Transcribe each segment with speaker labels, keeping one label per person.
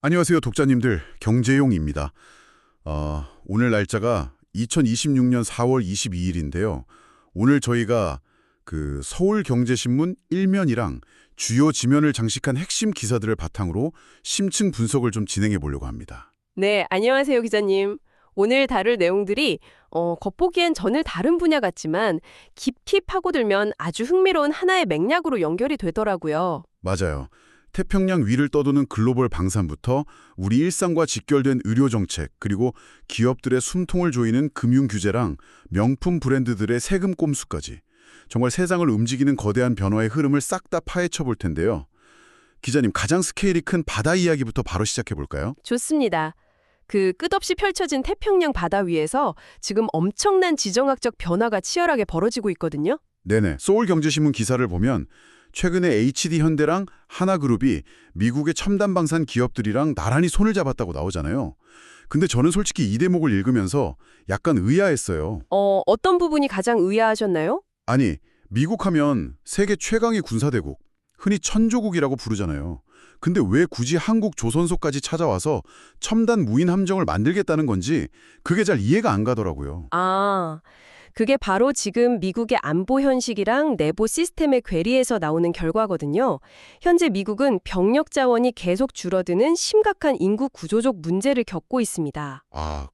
Speaker 1: 안녕하세요, 독자님들. 경제용입니다. 오늘 날짜가 2026년 4월 22일인데요. 오늘 저희가 그 서울경제신문 1면이랑 주요 지면을 장식한 핵심 기사들을 바탕으로 심층 분석을 좀 진행해 보려고 합니다.
Speaker 2: 네, 안녕하세요, 기자님. 오늘 다룰 내용들이 겉보기엔 전혀 다른 분야 같지만 깊이 파고들면 아주 흥미로운 하나의 맥락으로 연결이 되더라고요.
Speaker 1: 맞아요. 태평양 위를 떠도는 글로벌 방산부터 우리 일상과 직결된 의료 정책, 그리고 기업들의 숨통을 조이는 금융 규제랑 명품 브랜드들의 세금 꼼수까지 정말 세상을 움직이는 거대한 변화의 흐름을 싹 다 파헤쳐 볼 텐데요. 기자님, 가장 스케일이 큰 바다 이야기부터 바로 시작해 볼까요?
Speaker 2: 좋습니다. 그 끝없이 펼쳐진 태평양 바다 위에서 지금 엄청난 지정학적 변화가 치열하게 벌어지고 있거든요.
Speaker 1: 네네. 서울경제신문 기사를 보면 최근에 HD현대랑 하나그룹이 미국의 첨단 방산 기업들이랑 나란히 손을 잡았다고 나오잖아요. 근데 저는 솔직히 이 대목을 읽으면서 약간 의아했어요.
Speaker 2: 어떤 부분이 가장 의아하셨나요?
Speaker 1: 아니, 미국 하면 세계 최강의 군사대국, 흔히 천조국이라고 부르잖아요. 근데 왜 굳이 한국 조선소까지 찾아와서 첨단 무인 함정을 만들겠다는 건지 그게 잘 이해가 안 가더라고요.
Speaker 2: 그게 바로 지금 미국의 안보 현실이랑 내부 시스템의 괴리에서 나오는 결과거든요. 현재 미국은 병력 자원이 계속 줄어드는 심각한 인구 구조적 문제를 겪고 있습니다.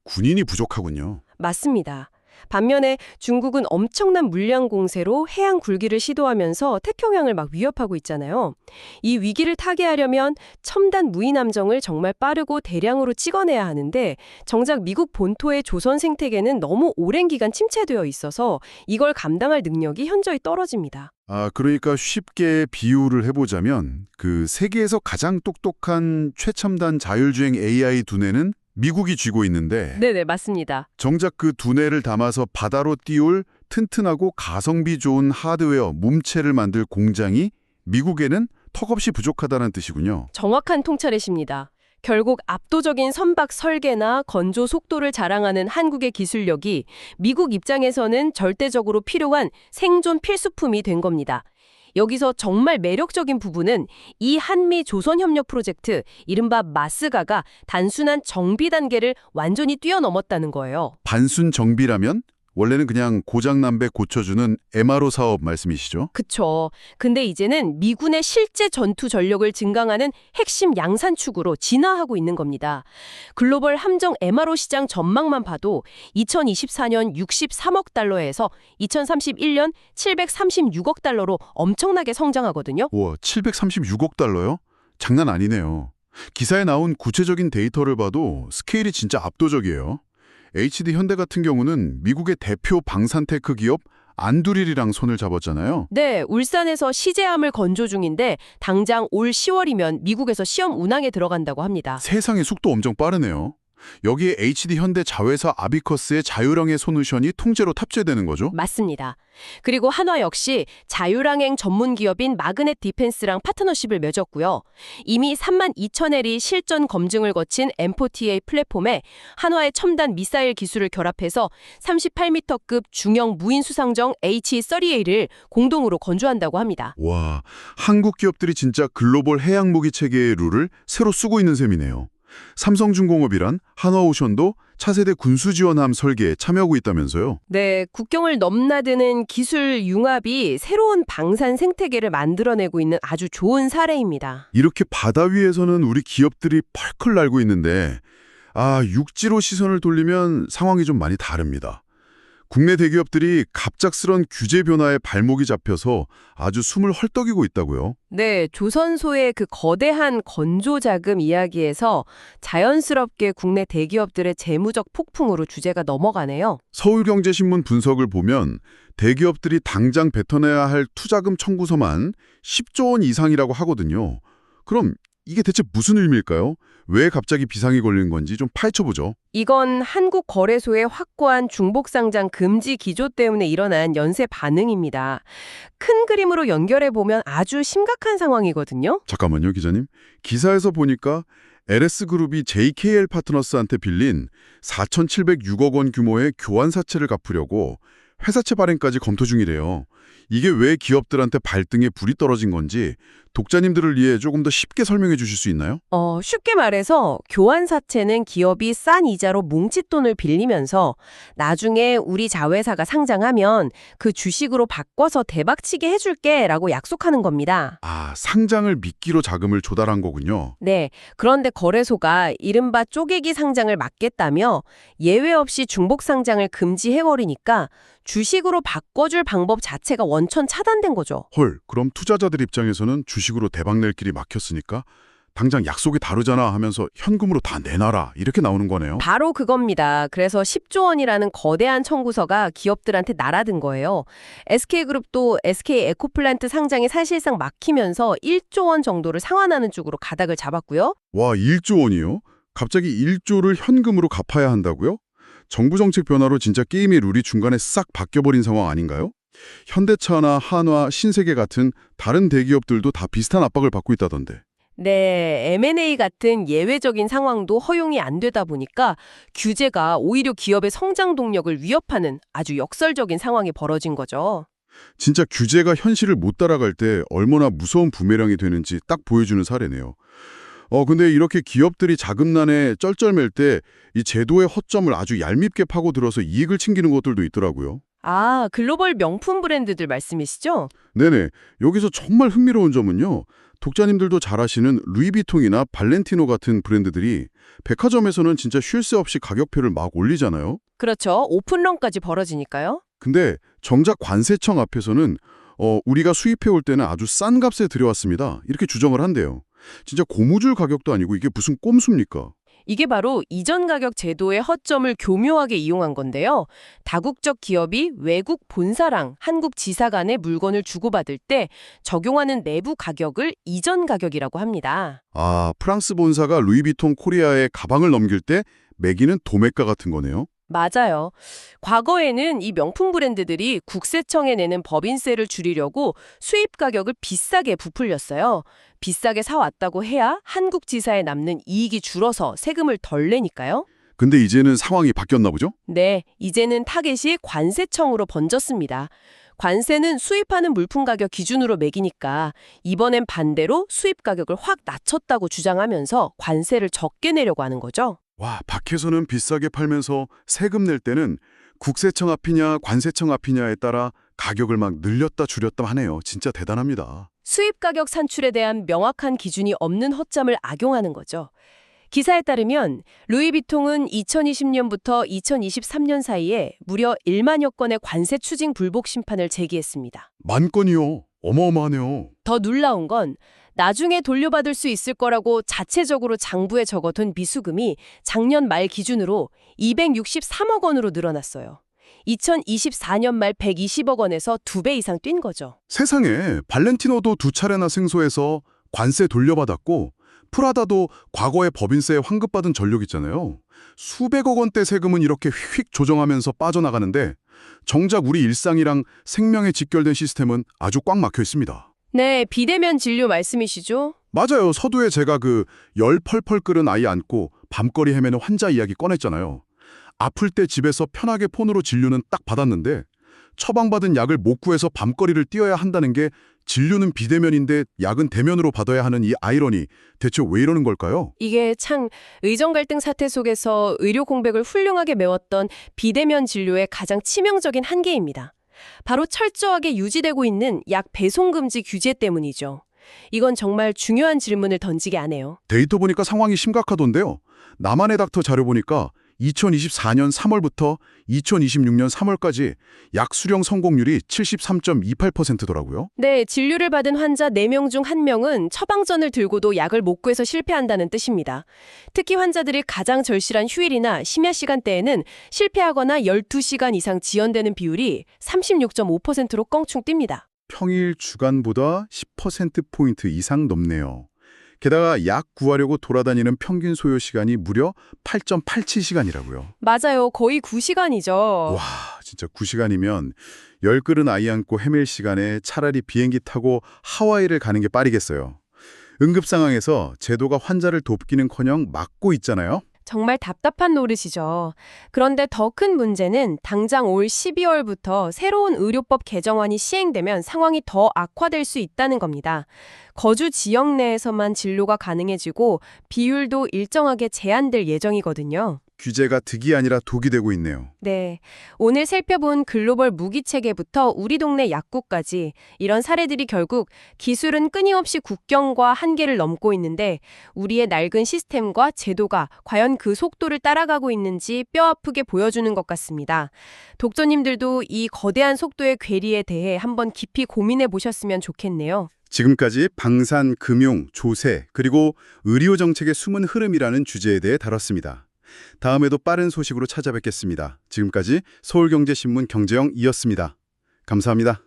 Speaker 1: 군인이 부족하군요.
Speaker 2: 맞습니다. 반면에 중국은 엄청난 물량 공세로 해양 굴기를 시도하면서 태평양을 막 위협하고 있잖아요. 이 위기를 타개하려면 첨단 무인 함정을 정말 빠르고 대량으로 찍어내야 하는데 정작 미국 본토의 조선 생태계는 너무 오랜 기간 침체되어 있어서 이걸 감당할 능력이 현저히 떨어집니다.
Speaker 1: 그러니까 쉽게 비유를 해보자면 그 세계에서 가장 똑똑한 최첨단 자율주행 AI 두뇌는 미국이 쥐고 있는데
Speaker 2: 네네, 맞습니다.
Speaker 1: 정작 그 두뇌를 담아서 바다로 띄울 튼튼하고 가성비 좋은 하드웨어, 몸체를 만들 공장이 미국에는 턱없이 부족하다는 뜻이군요.
Speaker 2: 정확한 통찰이십니다. 결국 압도적인 선박 설계나 건조 속도를 자랑하는 한국의 기술력이 미국 입장에서는 절대적으로 필요한 생존 필수품이 된 겁니다. 여기서 정말 매력적인 부분은 이 한미 조선협력 프로젝트, 이른바 마스가가 단순한 정비 단계를 완전히 뛰어넘었다는 거예요.
Speaker 1: 단순 정비라면 원래는 그냥 고장난 배 고쳐주는 MRO 사업 말씀이시죠?
Speaker 2: 그쵸. 근데 이제는 미군의 실제 전투 전력을 증강하는 핵심 양산축으로 진화하고 있는 겁니다. 글로벌 함정 MRO 시장 전망만 봐도 2024년 63억 달러에서 2031년 736억 달러로 엄청나게 성장하거든요.
Speaker 1: 우와, 736억 달러요? 장난 아니네요. 기사에 나온 구체적인 데이터를 봐도 스케일이 진짜 압도적이에요. HD현대 같은 경우는 미국의 대표 방산테크 기업 안두릴이랑 손을 잡았잖아요.
Speaker 2: 네, 울산에서 시제함을 건조 중인데 당장 올 10월이면 미국에서 시험 운항에 들어간다고 합니다.
Speaker 1: 세상의 속도 엄청 빠르네요. 여기에 HD현대 자회사 아비커스의 자율항해 소누션이 통째로 탑재되는 거죠?
Speaker 2: 맞습니다. 그리고 한화 역시 자율항행 전문 기업인 마그넷 디펜스랑 파트너십을 맺었고요. 이미 32,000헬이 실전 검증을 거친 M4TA 플랫폼에 한화의 첨단 미사일 기술을 결합해서 38m급 중형 무인 수상정 H-30A를 공동으로 건조한다고 합니다.
Speaker 1: 와, 한국 기업들이 진짜 글로벌 해양 무기 체계의 룰을 새로 쓰고 있는 셈이네요. 삼성중공업이란 한화오션도 차세대 군수지원함 설계에 참여하고 있다면서요?
Speaker 2: 네, 국경을 넘나드는 기술 융합이 새로운 방산 생태계를 만들어내고 있는 아주 좋은 사례입니다.
Speaker 1: 이렇게 바다 위에서는 우리 기업들이 펄클 날고 있는데 육지로 시선을 돌리면 상황이 좀 많이 다릅니다. 국내 대기업들이 갑작스런 규제 변화에 발목이 잡혀서 아주 숨을 헐떡이고 있다고요?
Speaker 2: 네, 조선소의 그 거대한 건조자금 이야기에서 자연스럽게 국내 대기업들의 재무적 폭풍으로 주제가 넘어가네요.
Speaker 1: 서울경제신문 분석을 보면 대기업들이 당장 뱉어내야 할 투자금 청구서만 10조 원 이상이라고 하거든요. 그럼 이게 대체 무슨 의미일까요? 왜 갑자기 비상이 걸린 건지 좀 파헤쳐보죠.
Speaker 2: 이건 한국거래소의 확고한 중복상장 금지 기조 때문에 일어난 연쇄 반응입니다. 큰 그림으로 연결해보면 아주 심각한 상황이거든요.
Speaker 1: 잠깐만요, 기자님. 기사에서 보니까 LS그룹이 JKL 파트너스한테 빌린 4,706억 원 규모의 교환사채를 갚으려고 회사채 발행까지 검토 중이래요. 이게 왜 기업들한테 발등에 불이 떨어진 건지 독자님들을 위해 조금 더 쉽게 설명해 주실 수 있나요?
Speaker 2: 쉽게 말해서 교환사채는 기업이 싼 이자로 뭉칫돈을 빌리면서 나중에 우리 자회사가 상장하면 그 주식으로 바꿔서 대박치게 해줄게 라고 약속하는 겁니다.
Speaker 1: 아, 상장을 미끼로 자금을 조달한 거군요.
Speaker 2: 네, 그런데 거래소가 이른바 쪼개기 상장을 막겠다며 예외 없이 중복 상장을 금지해버리니까 주식으로 바꿔줄 방법 자체가 원천 차단된 거죠.
Speaker 1: 헐, 그럼 투자자들 입장에서는 주식으로 대박 낼 길이 막혔으니까 당장 약속이 다르잖아 하면서 현금으로 다 내놔라 이렇게 나오는 거네요.
Speaker 2: 바로 그겁니다. 그래서 10조 원이라는 거대한 청구서가 기업들한테 날아든 거예요. SK그룹도 SK에코플란트 상장이 사실상 막히면서 1조 원 정도를 상환하는 쪽으로 가닥을 잡았고요.
Speaker 1: 와, 1조 원이요? 갑자기 1조를 현금으로 갚아야 한다고요? 정부 정책 변화로 진짜 게임의 룰이 중간에 싹 바뀌어버린 상황 아닌가요? 현대차나 한화, 신세계 같은 다른 대기업들도 다 비슷한 압박을 받고 있다던데.
Speaker 2: 네, M&A 같은 예외적인 상황도 허용이 안 되다 보니까 규제가 오히려 기업의 성장 동력을 위협하는 아주 역설적인 상황이 벌어진 거죠.
Speaker 1: 진짜 규제가 현실을 못 따라갈 때 얼마나 무서운 부메랑이 되는지 딱 보여주는 사례네요. 근데 이렇게 기업들이 자금난에 쩔쩔맬 때 이 제도의 허점을 아주 얄밉게 파고들어서 이익을 챙기는 것들도 있더라고요.
Speaker 2: 아, 글로벌 명품 브랜드들 말씀이시죠?
Speaker 1: 네네. 여기서 정말 흥미로운 점은요. 독자님들도 잘 아시는 루이비통이나 발렌티노 같은 브랜드들이 백화점에서는 진짜 쉴 새 없이 가격표를 막 올리잖아요.
Speaker 2: 그렇죠. 오픈런까지 벌어지니까요.
Speaker 1: 근데 정작 관세청 앞에서는 우리가 수입해올 때는 아주 싼 값에 들여왔습니다. 이렇게 주장을 한대요. 진짜 고무줄 가격도 아니고 이게 무슨 꼼수입니까?
Speaker 2: 이게 바로 이전 가격 제도의 허점을 교묘하게 이용한 건데요. 다국적 기업이 외국 본사랑 한국 지사 간에 물건을 주고받을 때 적용하는 내부 가격을 이전 가격이라고 합니다.
Speaker 1: 아, 프랑스 본사가 루이비통 코리아에 가방을 넘길 때 매기는 도매가 같은 거네요.
Speaker 2: 맞아요. 과거에는 이 명품 브랜드들이 국세청에 내는 법인세를 줄이려고 수입 가격을 비싸게 부풀렸어요. 비싸게 사왔다고 해야 한국 지사에 남는 이익이 줄어서 세금을 덜 내니까요.
Speaker 1: 근데 이제는 상황이 바뀌었나 보죠?
Speaker 2: 네, 이제는 타겟이 관세청으로 번졌습니다. 관세는 수입하는 물품 가격 기준으로 매기니까 이번엔 반대로 수입 가격을 확 낮췄다고 주장하면서 관세를 적게 내려고 하는 거죠.
Speaker 1: 와, 밖에서는 비싸게 팔면서 세금 낼 때는 국세청 앞이냐 관세청 앞이냐에 따라 가격을 막 늘렸다 줄였다 하네요. 진짜 대단합니다.
Speaker 2: 수입 가격 산출에 대한 명확한 기준이 없는 허점을 악용하는 거죠. 기사에 따르면 루이비통은 2020년부터 2023년 사이에 무려 1만여 건의 관세 추징 불복 심판을 제기했습니다.
Speaker 1: 만 건이요. 어마어마하네요.
Speaker 2: 더 놀라운 건 나중에 돌려받을 수 있을 거라고 자체적으로 장부에 적어둔 미수금이 작년 말 기준으로 263억 원으로 늘어났어요. 2024년 말 120억 원에서 2배 이상 뛴 거죠.
Speaker 1: 세상에 발렌티노도 2차례나 승소해서 관세 돌려받았고 프라다도 과거에 법인세에 환급받은 전력 있잖아요. 수백억 원대 세금은 이렇게 휙휙 조정하면서 빠져나가는데 정작 우리 일상이랑 생명에 직결된 시스템은 아주 꽉 막혀 있습니다.
Speaker 2: 네, 비대면 진료 말씀이시죠?
Speaker 1: 맞아요. 서두에 제가 열 펄펄 끓은 아이 안고 밤거리 헤매는 환자 이야기 꺼냈잖아요. 아플 때 집에서 편하게 폰으로 진료는 딱 받았는데 처방받은 약을 못 구해서 밤거리를 뛰어야 한다는 게 진료는 비대면인데 약은 대면으로 받아야 하는 이 아이러니 대체 왜 이러는 걸까요?
Speaker 2: 이게 참 의정 갈등 사태 속에서 의료 공백을 훌륭하게 메웠던 비대면 진료의 가장 치명적인 한계입니다. 바로 철저하게 유지되고 있는 약 배송 금지 규제 때문이죠. 이건 정말 중요한 질문을 던지게 하네요.
Speaker 1: 데이터 보니까 상황이 심각하던데요. 나만의 닥터 자료 보니까 2024년 3월부터 2026년 3월까지 약 수령 성공률이 73.28%더라고요.
Speaker 2: 네, 진료를 받은 환자 4명 중 1명은 처방전을 들고도 약을 못 구해서 실패한다는 뜻입니다. 특히 환자들이 가장 절실한 휴일이나 심야 시간대에는 실패하거나 12시간 이상 지연되는 비율이 36.5%로 껑충 뜁니다.
Speaker 1: 평일 주간보다 10%포인트 이상 높네요. 게다가 약 구하려고 돌아다니는 평균 소요 시간이 무려 8.87시간이라고요.
Speaker 2: 맞아요. 거의 9시간이죠.
Speaker 1: 와, 진짜 9시간이면 열 끓은 아이 안고 헤맬 시간에 차라리 비행기 타고 하와이를 가는 게 빠르겠어요. 응급 상황에서 제도가 환자를 돕기는커녕 막고 있잖아요.
Speaker 2: 정말 답답한 노릇이죠. 그런데 더 큰 문제는 당장 올 12월부터 새로운 의료법 개정안이 시행되면 상황이 더 악화될 수 있다는 겁니다. 거주 지역 내에서만 진료가 가능해지고 비율도 일정하게 제한될 예정이거든요.
Speaker 1: 규제가 득이 아니라 독이 되고 있네요.
Speaker 2: 네. 오늘 살펴본 글로벌 무기 체계부터 우리 동네 약국까지 이런 사례들이 결국 기술은 끊임없이 국경과 한계를 넘고 있는데 우리의 낡은 시스템과 제도가 과연 그 속도를 따라가고 있는지 뼈아프게 보여주는 것 같습니다. 독자님들도 이 거대한 속도의 괴리에 대해 한번 깊이 고민해 보셨으면 좋겠네요.
Speaker 1: 지금까지 방산, 금융, 조세, 그리고 의료 정책의 숨은 흐름이라는 주제에 대해 다뤘습니다. 다음에도 빠른 소식으로 찾아뵙겠습니다. 지금까지 서울경제신문 경제영이었습니다. 감사합니다.